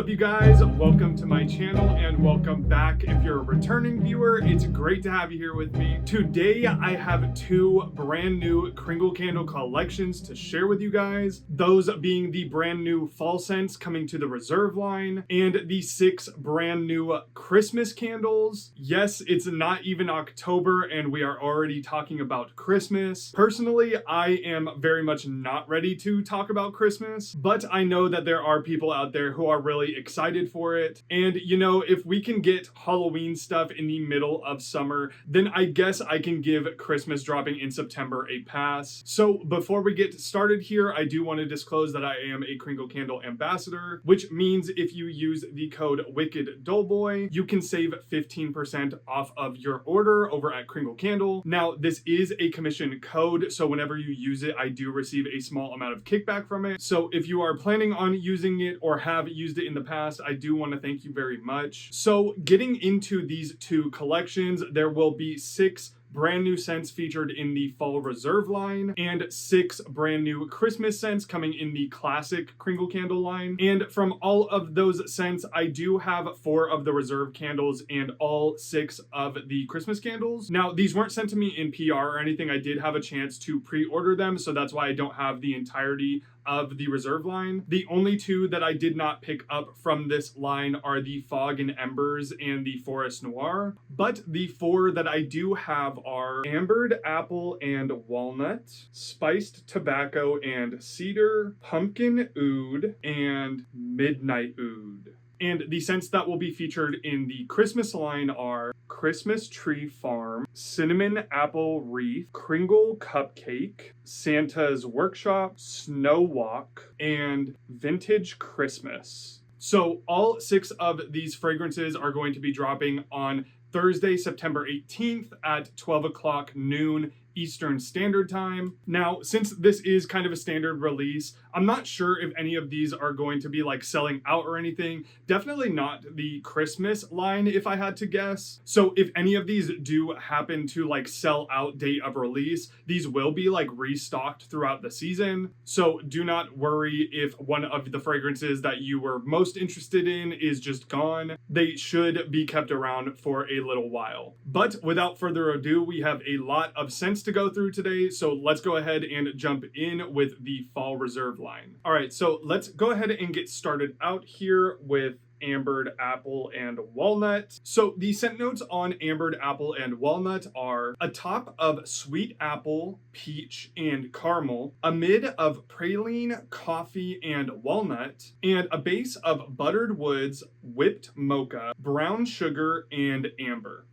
up, you guys? Welcome to my channel and welcome back. If you're a returning viewer, it's great to have you here with me. Today I have two brand new Kringle Candle collections to share with you guys. Those being the brand new fall scents coming to the Reserve line and the 6 brand new Christmas candles. Yes, it's not even October and we are already talking about Christmas. Personally, I am very much not ready to talk about Christmas, but I know that there are people out there who are really excited for it. And you know, if we can get Halloween stuff in the middle of summer, then I guess I can give Christmas dropping in September a pass. So before we get started here, I do want to disclose that I am a Kringle Candle ambassador, which means if you use the code WickedDoughboy, you can save 15% off of your order over at Kringle Candle. Now, this is a commission code, so whenever you use it, I do receive a small amount of kickback from it. So if you are planning on using it or have used it in the past, I do want to thank you very much. So getting into these two collections, there will be 6 brand new scents featured in the Fall Reserve line and 6 brand new Christmas scents coming in the classic Kringle Candle line. And from all of those scents, I do have 4 of the Reserve candles and all 6 of the Christmas candles. Now, these weren't sent to me in PR or anything. I did have a chance to pre-order them, so that's why I don't have the entirety of the Reserve line. The only 2 that I did not pick up from this line are the Fog and Embers and the Forest Noir, but the 4 that I do have are Ambered Apple and Walnut, Spiced Tobacco and Cedar, Pumpkin Oud, and Midnight Oud. And the scents that will be featured in the Christmas line are Christmas Tree Farm, Cinnamon Apple Wreath, Kringle Cupcake, Santa's Workshop, Snow Walk, and Vintage Christmas. So all 6 of these fragrances are going to be dropping on Thursday, September 18th at 12 o'clock noon Eastern Standard Time. Now, since this is kind of a standard release, I'm not sure if any of these are going to be like selling out or anything. Definitely not the Christmas line if I had to guess. So if any of these do happen to like sell out date of release, these will be like restocked throughout the season. So do not worry if one of the fragrances that you were most interested in is just gone. They should be kept around for a little while. But without further ado, we have a lot of scents to go through today, so let's go ahead and jump in with the Fall Reserve line. All right, so let's go ahead and get started out here with Ambered Apple and Walnut. So the scent notes on Ambered Apple and Walnut are a top of sweet apple, peach, and caramel, a mid of praline, coffee, and walnut, and a base of buttered woods, whipped mocha, brown sugar, and amber.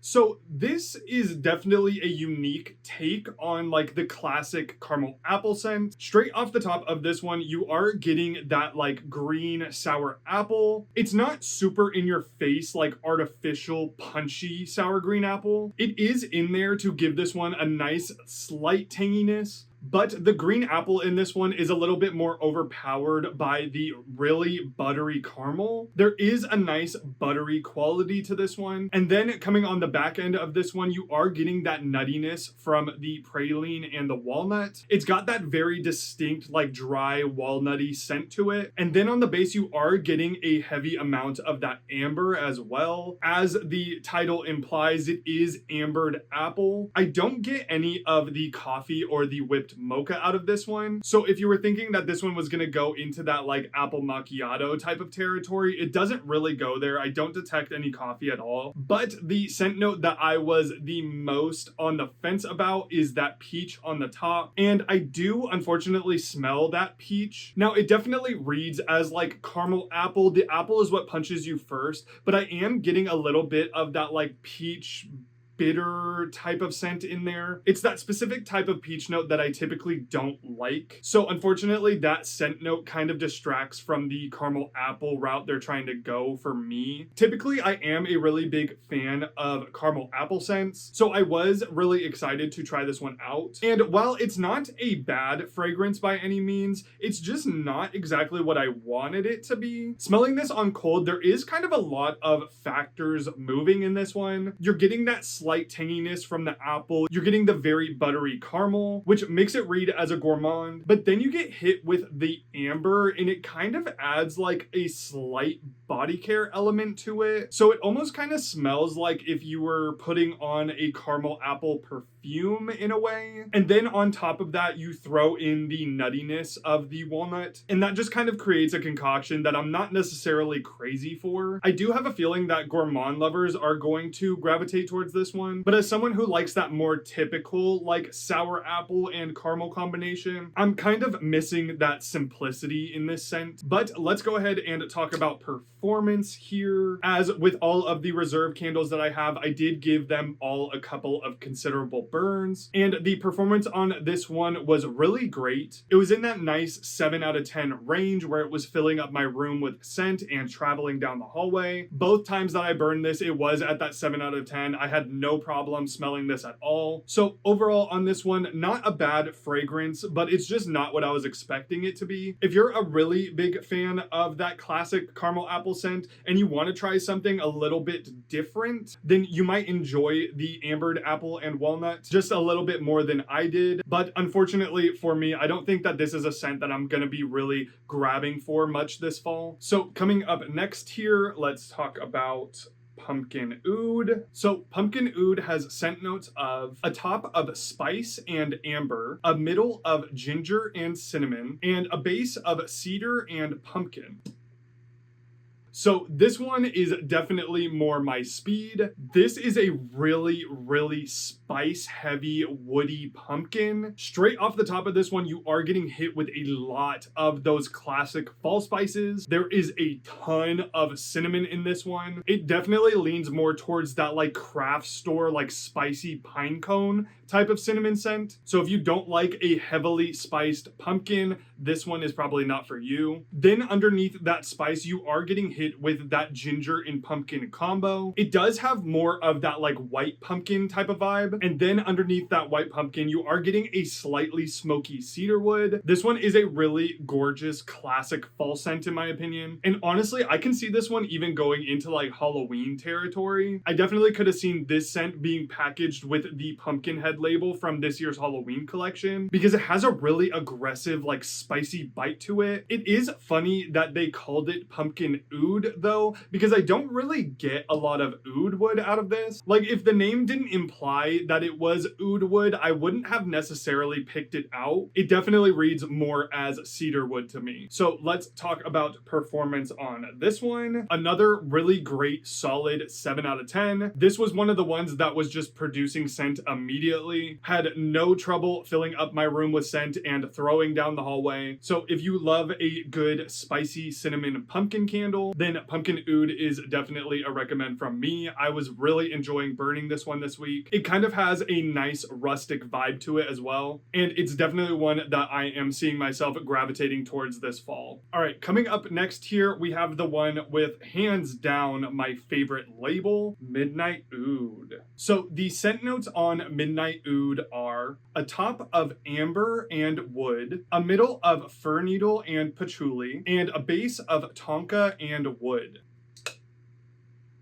So this is definitely a unique take on like the classic caramel apple scent. Straight off the top of this one, you are getting that like green sour apple. It's not super in your face, like artificial punchy sour green apple. It is in there to give this one a nice slight tanginess. But the green apple in this one is a little bit more overpowered by the really buttery caramel. There is a nice buttery quality to this one. And then coming on the back end of this one, you are getting that nuttiness from the praline and the walnut. It's got that very distinct, like dry walnutty scent to it. And then on the base, you are getting a heavy amount of that amber as well. As the title implies, it is ambered apple. I don't get any of the coffee or the whipped mocha out of this one. So if you were thinking that this one was going to go into that like apple macchiato type of territory, it doesn't really go there. I don't detect any coffee at all. But the scent note that I was the most on the fence about is that peach on the top. And I do unfortunately smell that peach. Now it definitely reads as like caramel apple. The apple is what punches you first, but I am getting a little bit of that like peach bitter type of scent in there. It's that specific type of peach note that I typically don't like. So unfortunately, that scent note kind of distracts from the caramel apple route they're trying to go for me. Typically, I am a really big fan of caramel apple scents, so I was really excited to try this one out. And while it's not a bad fragrance by any means, it's just not exactly what I wanted it to be. Smelling this on cold, there is kind of a lot of factors moving in this one. You're getting that slight slight tanginess from the apple. You're getting the very buttery caramel, which makes it read as a gourmand. But then you get hit with the amber, and it kind of adds like a slight body care element to it. So it almost kind of smells like if you were putting on a caramel apple perfume in a way. And then on top of that, you throw in the nuttiness of the walnut, and that just kind of creates a concoction that I'm not necessarily crazy for. I do have a feeling that gourmand lovers are going to gravitate towards this one, but as someone who likes that more typical like sour apple and caramel combination, I'm kind of missing that simplicity in this scent. But let's go ahead and talk about performance here. As with all of the reserve candles that I have, I did give them all a couple of considerable burns, and the performance on this one was really great. It was in that nice 7 out of 10 range where it was filling up my room with scent and traveling down the hallway. Both times that I burned this, it was at that 7 out of 10. I had no problem smelling this at all. So overall on this one, not a bad fragrance, but it's just not what I was expecting it to be. If you're a really big fan of that classic caramel apple scent and you want to try something a little bit different, then you might enjoy the ambered apple and walnut just a little bit more than I did. But unfortunately for me, I don't think that this is a scent that I'm going to be really grabbing for much this fall. So coming up next here, let's talk about pumpkin oud. So pumpkin oud has scent notes of a top of spice and amber, a middle of ginger and cinnamon, and a base of cedar and pumpkin. So this one is definitely more my speed. This is a really, really spice heavy woody pumpkin. Straight off the top of this one, you are getting hit with a lot of those classic fall spices. There is a ton of cinnamon in this one. It definitely leans more towards that like craft store, like spicy pine cone type of cinnamon scent. So if you don't like a heavily spiced pumpkin, this one is probably not for you. Then underneath that spice, you are getting hit with that ginger and pumpkin combo. It does have more of that like white pumpkin type of vibe. And then underneath that white pumpkin, you are getting a slightly smoky cedar wood. This one is a really gorgeous classic fall scent in my opinion. And honestly, I can see this one even going into like Halloween territory. I definitely could have seen this scent being packaged with the pumpkin head label from this year's Halloween collection because it has a really aggressive like spicy bite to it. It is funny that they called it pumpkin oud though, because I don't really get a lot of oud wood out of this. Like if the name didn't imply that it was oud wood, I wouldn't have necessarily picked it out. It definitely reads more as cedar wood to me. So let's talk about performance on this one. Another really great solid 7 out of 10. This was one of the ones that was just producing scent immediately. Had no trouble filling up my room with scent and throwing down the hallway. So if you love a good spicy cinnamon pumpkin candle, then pumpkin oud is definitely a recommend from me. I was really enjoying burning this one this week. It kind of has a nice rustic vibe to it as well. And it's definitely one that I am seeing myself gravitating towards this fall. All right, coming up next here, we have the one with hands down my favorite label, Midnight Oud. So the scent notes on Midnight Oud are a top of amber and wood, a middle of fir needle and patchouli, and a base of tonka and wood.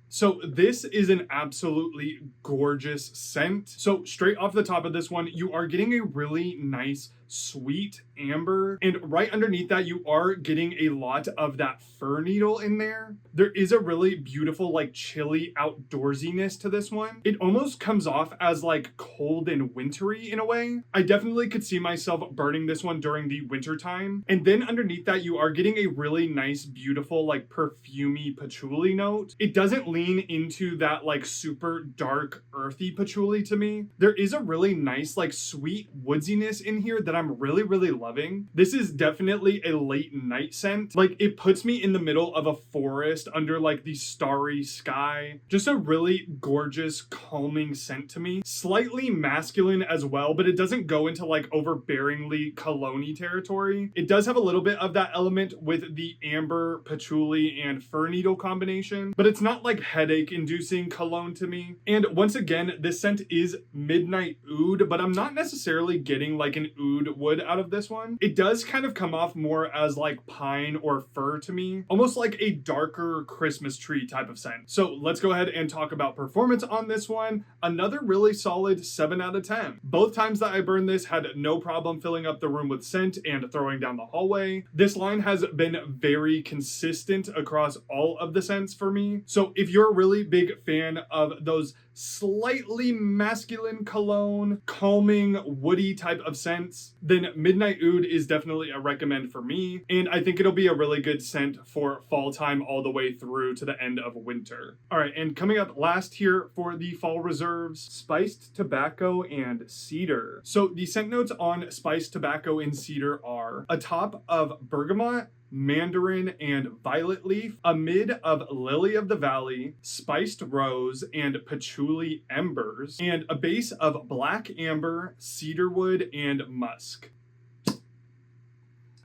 So this is an absolutely gorgeous scent. So straight off the top of this one, you are getting a really nice sweet amber, and right underneath that you are getting a lot of that fir needle in there. There is a really beautiful like chilly outdoorsiness to this one. It almost comes off as like cold and wintry in a way. I definitely could see myself burning this one during the winter time. And then underneath that you are getting a really nice beautiful like perfumey patchouli note. It doesn't lean into that like super dark earthy patchouli to me. There is a really nice like sweet woodsiness in here that I'm really, really loving. This is definitely a late night scent. Like it puts me in the middle of a forest under like the starry sky. Just a really gorgeous, calming scent to me. Slightly masculine as well, but it doesn't go into like overbearingly cologne-y territory. It does have a little bit of that element with the amber, patchouli, and fir needle combination, but it's not like headache-inducing cologne to me. And once again, this scent is Midnight Oud, but I'm not necessarily getting like an oud toned wood out of this one. It does kind of come off more as like pine or fir to me, almost like a darker Christmas tree type of scent. So let's go ahead and talk about performance on this one. Another really solid 7 out of 10. Both times that I burned this had no problem filling up the room with scent and throwing down the hallway. This line has been very consistent across all of the scents for me. So if you're a really big fan of those slightly masculine cologne, calming, woody type of scents, then Midnight Oud is definitely a recommend for me. And I think it'll be a really good scent for fall time all the way through to the end of winter. All right, and coming up last here for the fall reserves, spiced tobacco and cedar. So the scent notes on spiced tobacco and cedar are a top of bergamot, mandarin, and violet leaf, a mid of lily of the valley, spiced rose, and patchouli embers, and a base of black amber, cedarwood, and musk.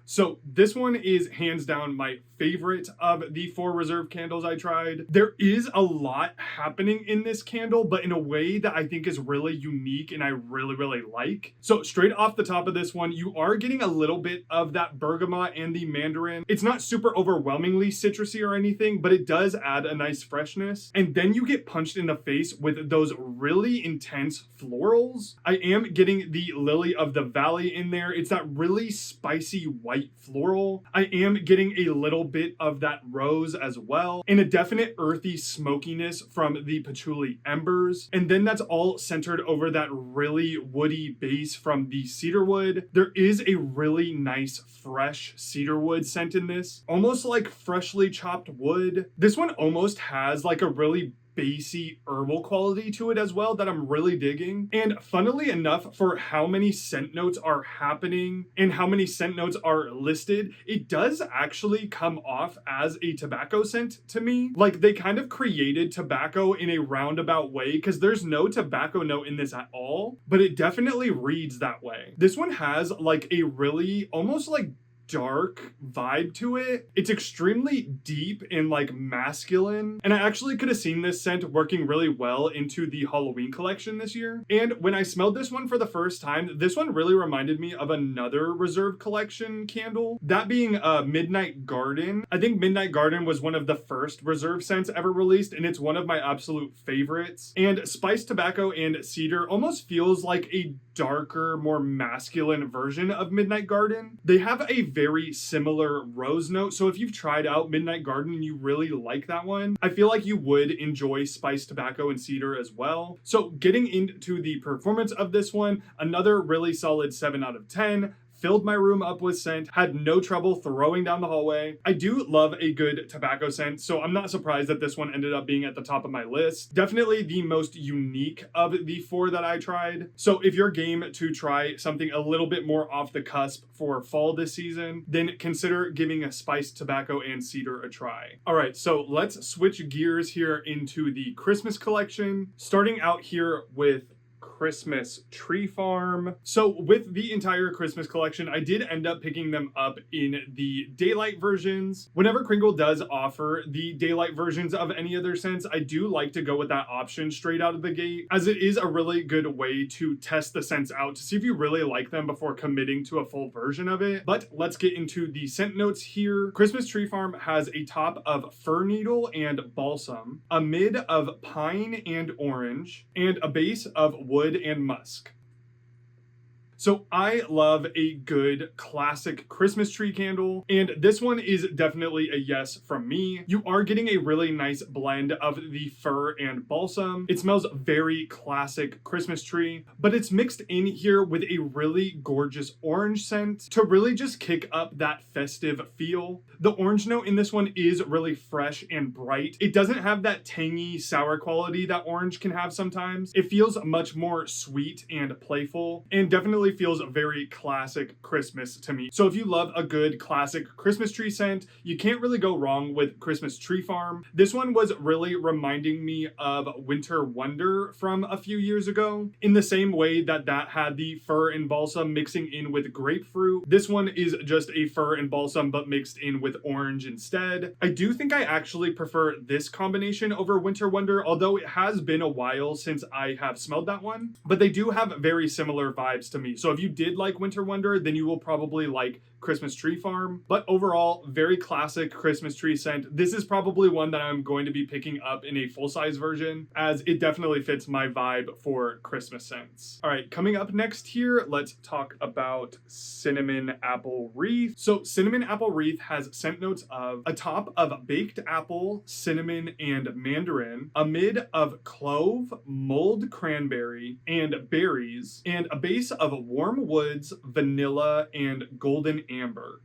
So this one is hands down my favorite of the 4 reserve candles I tried. There is a lot happening in this candle, but in a way that I think is really unique and I really, really like. So straight off the top of this one, you are getting a little bit of that bergamot and the mandarin. It's not super overwhelmingly citrusy or anything, but it does add a nice freshness. And then you get punched in the face with those really intense florals. I am getting the lily of the valley in there. It's that really spicy white floral. I am getting a little bit of that rose as well, and a definite earthy smokiness from the patchouli embers. And then that's all centered over that really woody base from the cedarwood. There is a really nice fresh cedarwood scent in this, almost like freshly chopped wood. This one almost has like a really bassy herbal quality to it as well that I'm really digging. And funnily enough, for how many scent notes are happening and how many scent notes are listed, it does actually come off as a tobacco scent to me. Like they kind of created tobacco in a roundabout way because there's no tobacco note in this at all, but it definitely reads that way. This one has like a really almost like dark vibe to it. It's extremely deep and like masculine, and I actually could have seen this scent working really well into the Halloween collection this year. And when I smelled this one for the first time, this one really reminded me of another reserve collection candle, that being Midnight Garden. I think Midnight Garden was one of the first reserve scents ever released, and it's one of my absolute favorites. And spiced tobacco and cedar almost feels like a darker, more masculine version of Midnight Garden. They have a very similar rose note, so if you've tried out Midnight Garden and you really like that one, I feel like you would enjoy spiced tobacco and cedar as well. So getting into the performance of this one, another really solid 7 out of 10. Filled my room up with scent, had no trouble throwing down the hallway. I do love a good tobacco scent, so I'm not surprised that this one ended up being at the top of my list. Definitely the most unique of the 4 that I tried. So if you're game to try something a little bit more off the cusp for fall this season, then consider giving a spiced tobacco and cedar a try. All right, so let's switch gears here into the Christmas collection, starting out here with Christmas Tree Farm. So with the entire Christmas collection, I did end up picking them up in the daylight versions. Whenever Kringle does offer the daylight versions of any of their scents, I do like to go with that option straight out of the gate, as it is a really good way to test the scents out to see if you really like them before committing to a full version of it. But let's get into the scent notes here. Christmas Tree Farm has a top of fir needle and balsam, a mid of pine and orange, and a base of wood and musk. So I love a good classic Christmas tree candle, and this one is definitely a yes from me. You are getting a really nice blend of the fir and balsam. It smells very classic Christmas tree, but it's mixed in here with a really gorgeous orange scent to really just kick up that festive feel. The orange note in this one is really fresh and bright. It doesn't have that tangy, sour quality that orange can have sometimes. It feels much more sweet and playful, and definitely feels very classic Christmas to me. So if you love a good classic Christmas tree scent, you can't really go wrong with Christmas Tree Farm. This one was really reminding me of Winter Wonder from a few years ago. In the same way that that had the fir and balsam mixing in with grapefruit, this one is just a fir and balsam but mixed in with orange instead. I do think I actually prefer this combination over Winter Wonder, although it has been a while since I have smelled that one, but they do have very similar vibes to me. So if you did like Winter Wonder, then you will probably like Christmas Tree Farm. But overall, very classic Christmas tree scent. This is probably one that I'm going to be picking up in a full-size version, as it definitely fits my vibe for Christmas scents. All right, coming up next here, let's talk about Cinnamon Apple Wreath. So Cinnamon Apple Wreath has scent notes of a top of baked apple, cinnamon, and mandarin, a mid of clove, mulled cranberry, and berries, and a base of warm woods, vanilla, and golden amber.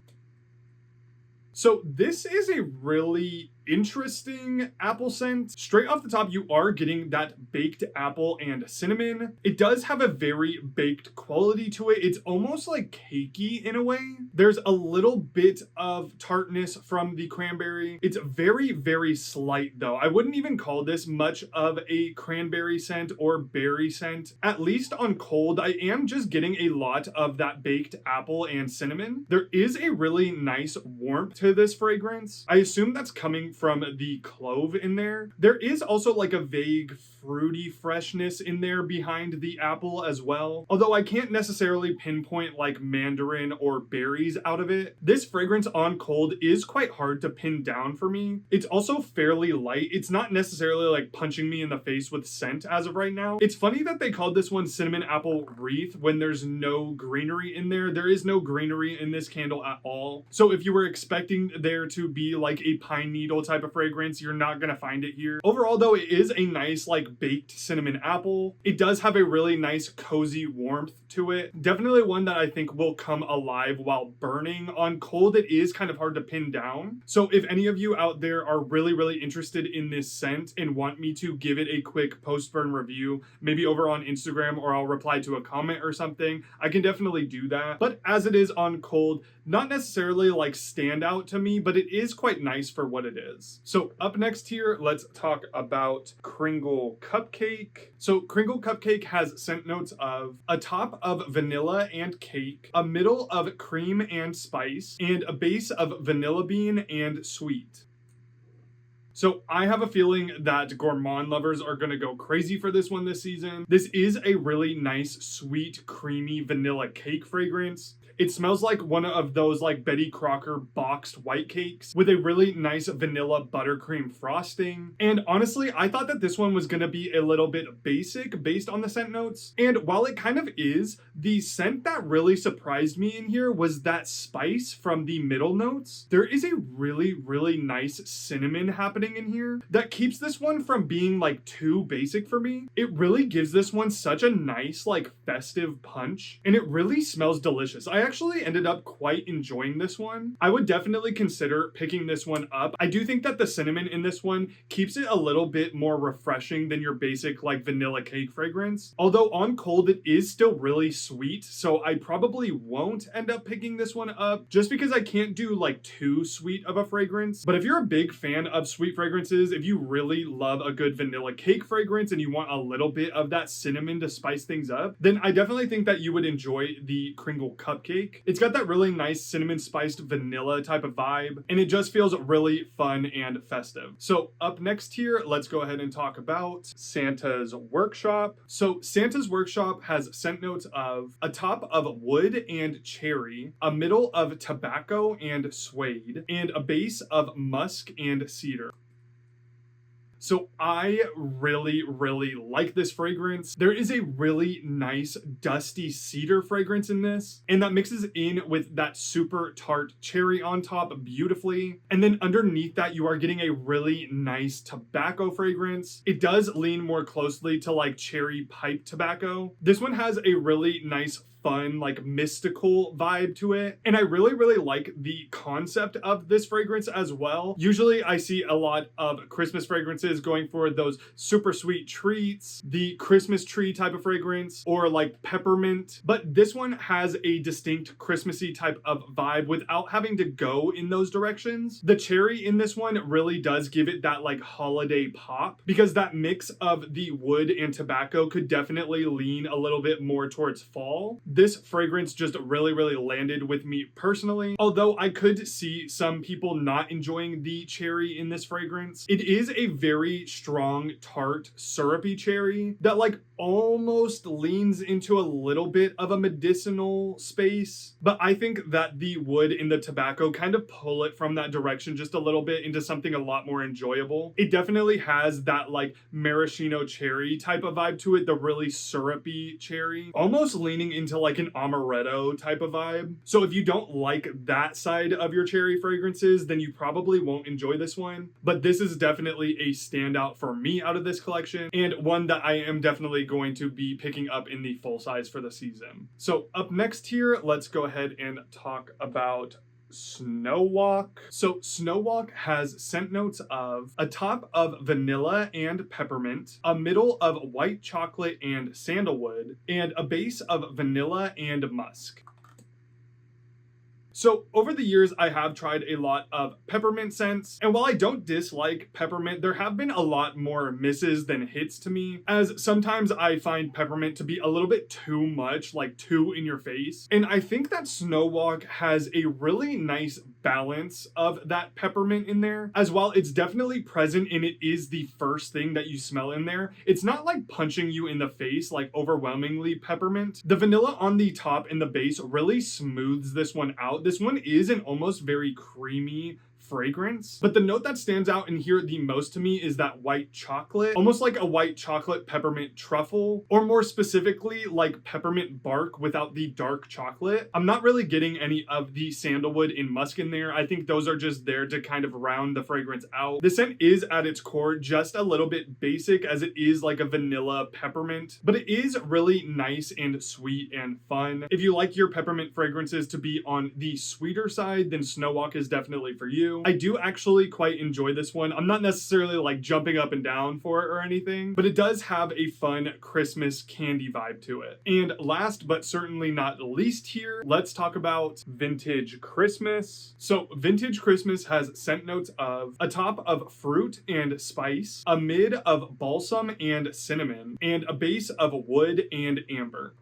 So this is a really interesting apple scent. Straight off the top, you are getting that baked apple and cinnamon. It does have a very baked quality to it. It's almost like cakey in a way. There's a little bit of tartness from the cranberry. It's very, very slight though. I wouldn't even call this much of a cranberry scent or berry scent. At least on cold, I am just getting a lot of that baked apple and cinnamon. There is a really nice warmth to this fragrance. I assume that's coming from the clove in there. There is also like a vague fruity freshness in there behind the apple as well. Although I can't necessarily pinpoint like mandarin or berries out of it. This fragrance on cold is quite hard to pin down for me. It's also fairly light. It's not necessarily like punching me in the face with scent as of right now. It's funny that they called this one Cinnamon Apple Wreath when there's no greenery in there. There is no greenery in this candle at all. So if you were expecting there to be like a pine needle type of fragrance, you're not gonna find it here. Overall though, it is a nice like baked cinnamon apple. It does have a really nice cozy warmth to it. Definitely one that I think will come alive while burning. On cold, it is kind of hard to pin down. So if any of you out there are really interested in this scent and want me to give it a quick post-burn review, maybe over on Instagram, or I'll reply to a comment or something, I can definitely do that. But as it is on cold, not necessarily like stand out to me, but it is quite nice for what it is. So up next here, let's talk about Kringle Cupcake. So Kringle Cupcake has scent notes of a top of vanilla and cake, a middle of cream and spice, and a base of vanilla bean and sweet. So I have a feeling that gourmand lovers are gonna go crazy for this one this season. This is a really nice, sweet, creamy vanilla cake fragrance. It smells like one of those like Betty Crocker boxed white cakes with a really nice vanilla buttercream frosting. And honestly, I thought that this one was gonna be a little bit basic based on the scent notes. And while it kind of is, the scent that really surprised me in here was that spice from the middle notes. There is a really nice cinnamon happening in here that keeps this one from being like too basic for me. It really gives this one such a nice like festive punch, and it really smells delicious. I actually ended up quite enjoying this one. I would definitely consider picking this one up. I do think that the cinnamon in this one keeps it a little bit more refreshing than your basic like vanilla cake fragrance. Although on cold, it is still really sweet, so I probably won't end up picking this one up just because I can't do like too sweet of a fragrance. But if you're a big fan of sweet fragrances, if you really love a good vanilla cake fragrance and you want a little bit of that cinnamon to spice things up, then I definitely think that you would enjoy the Kringle Cupcake. It's got that really nice cinnamon spiced vanilla type of vibe, and it just feels really fun and festive. So up next here, let's go ahead and talk about Santa's Workshop. So Santa's Workshop has scent notes of a top of wood and cherry, a middle of tobacco and suede, and a base of musk and cedar. So I really like this fragrance. There is a really nice dusty cedar fragrance in this, and that mixes in with that super tart cherry on top beautifully. And then underneath that, you are getting a really nice tobacco fragrance. It does lean more closely to like cherry pipe tobacco. This one has a really nice fun, like mystical vibe to it. And I really like the concept of this fragrance as well. Usually I see a lot of Christmas fragrances going for those super sweet treats, the Christmas tree type of fragrance, or like peppermint. But this one has a distinct Christmassy type of vibe without having to go in those directions. The cherry in this one really does give it that like holiday pop, because that mix of the wood and tobacco could definitely lean a little bit more towards fall. This fragrance just really landed with me personally. Although I could see some people not enjoying the cherry in this fragrance. It is a very strong, tart, syrupy cherry that like almost leans into a little bit of a medicinal space. But I think that the wood and the tobacco kind of pull it from that direction just a little bit into something a lot more enjoyable. It definitely has that like maraschino cherry type of vibe to it, the really syrupy cherry, almost leaning into like an amaretto type of vibe. So if you don't like that side of your cherry fragrances, then you probably won't enjoy this one. But this is definitely a standout for me out of this collection, and one that I am definitely going to be picking up in the full size for the season. So up next here, let's go ahead and talk about Snow Walk. So Snow Walk has scent notes of a top of vanilla and peppermint, a middle of white chocolate and sandalwood, and a base of vanilla and musk. So over the years, I have tried a lot of peppermint scents, and while I don't dislike peppermint, there have been a lot more misses than hits to me, as sometimes I find peppermint to be a little bit too much, like too in your face. And I think that Snow Walk has a really nice balance of that peppermint in there. As well, it's definitely present and it is the first thing that you smell in there. It's not like punching you in the face like overwhelmingly peppermint. The vanilla on the top and the base really smooths this one out. This one is an almost very creamy fragrance, but the note that stands out in here the most to me is that white chocolate, almost like a white chocolate peppermint truffle, or more specifically like peppermint bark without the dark chocolate. I'm not really getting any of the sandalwood and musk in there. I think those are just there to kind of round the fragrance out. The scent is at its core just a little bit basic, as it is like a vanilla peppermint, but it is really nice and sweet and fun. If you like your peppermint fragrances to be on the sweeter side, then Snow Walk is definitely for you. I do actually quite enjoy this one. I'm not necessarily like jumping up and down for it or anything, but it does have a fun Christmas candy vibe to it. And last but certainly not least here, let's talk about Vintage Christmas. So Vintage Christmas has scent notes of a top of fruit and spice, a mid of balsam and cinnamon, and a base of wood and amber.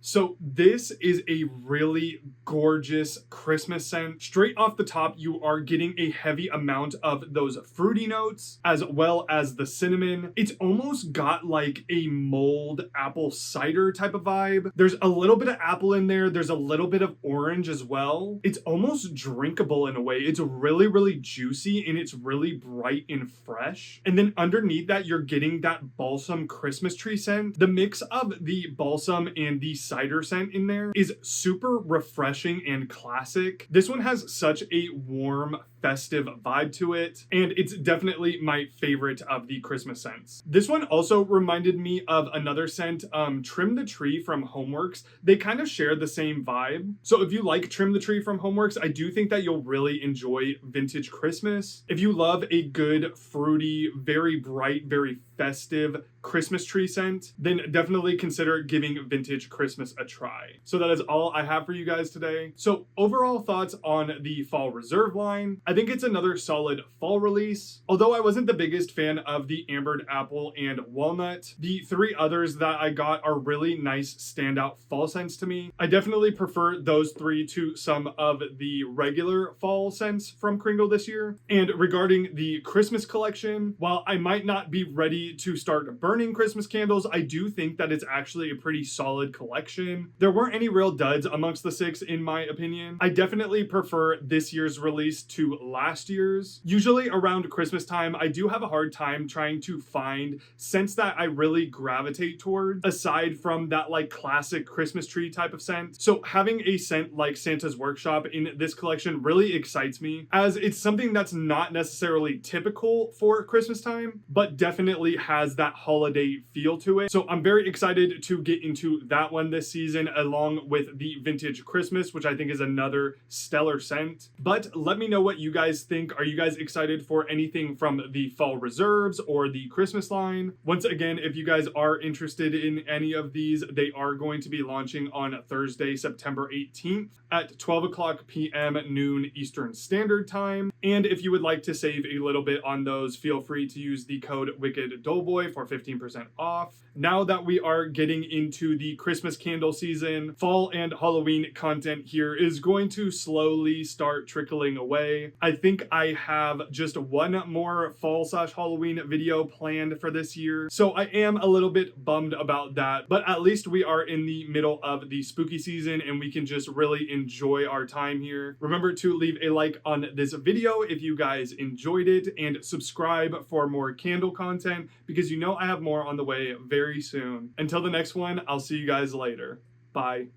So this is a really gorgeous Christmas scent. Straight off the top, you are getting a heavy amount of those fruity notes as well as the cinnamon. It's almost got like a mulled apple cider type of vibe. There's a little bit of apple in there. There's a little bit of orange as well. It's almost drinkable in a way. It's really juicy and it's really bright and fresh. And then underneath that, you're getting that balsam Christmas tree scent. The mix of the balsam and the cider scent in there is super refreshing and classic. This one has such a warm, festive vibe to it, and it's definitely my favorite of the Christmas scents. This one also reminded me of another scent, Trim the Tree from Homeworks. They kind of share the same vibe. So if you like Trim the Tree from Homeworks, I do think that you'll really enjoy Vintage Christmas. If you love a good, fruity, very bright, very festive Christmas tree scent, then definitely consider giving Vintage Christmas a try. So that is all I have for you guys today. So overall thoughts on the Fall Reserve line. I think it's another solid fall release. Although I wasn't the biggest fan of the Ambered Apple and Walnut, the three others that I got are really nice standout fall scents to me. I definitely prefer those three to some of the regular fall scents from Kringle this year. And regarding the Christmas collection, while I might not be ready to start burning Christmas candles, I do think that it's actually a pretty solid collection. There weren't any real duds amongst the six in my opinion. I definitely prefer this year's release to last year's. Usually around Christmas time, I do have a hard time trying to find scents that I really gravitate toward, aside from that like classic Christmas tree type of scent. So having a scent like Santa's Workshop in this collection really excites me, as it's something that's not necessarily typical for Christmas time, but definitely has that holiday feel to it. So I'm very excited to get into that one this season, along with the Vintage Christmas, which I think is another stellar scent. But let me know what you you guys think. Are you guys excited for anything from the fall reserves or the Christmas line? Once again, if you guys are interested in any of these, they are going to be launching on Thursday, September 18th at 12 o'clock p.m. noon Eastern Standard Time. And if you would like to save a little bit on those, feel free to use the code WICKEDDOUGHBOY for 15% off. Now that we are getting into the Christmas candle season, fall and Halloween content here is going to slowly start trickling away. I think I have just one more fall/Halloween video planned for this year, so I am a little bit bummed about that, but at least we are in the middle of the spooky season and we can just really enjoy our time here. Remember to leave a like on this video if you guys enjoyed it, and subscribe for more candle content because you know I have more on the way very soon. Until the next one, I'll see you guys later. Bye.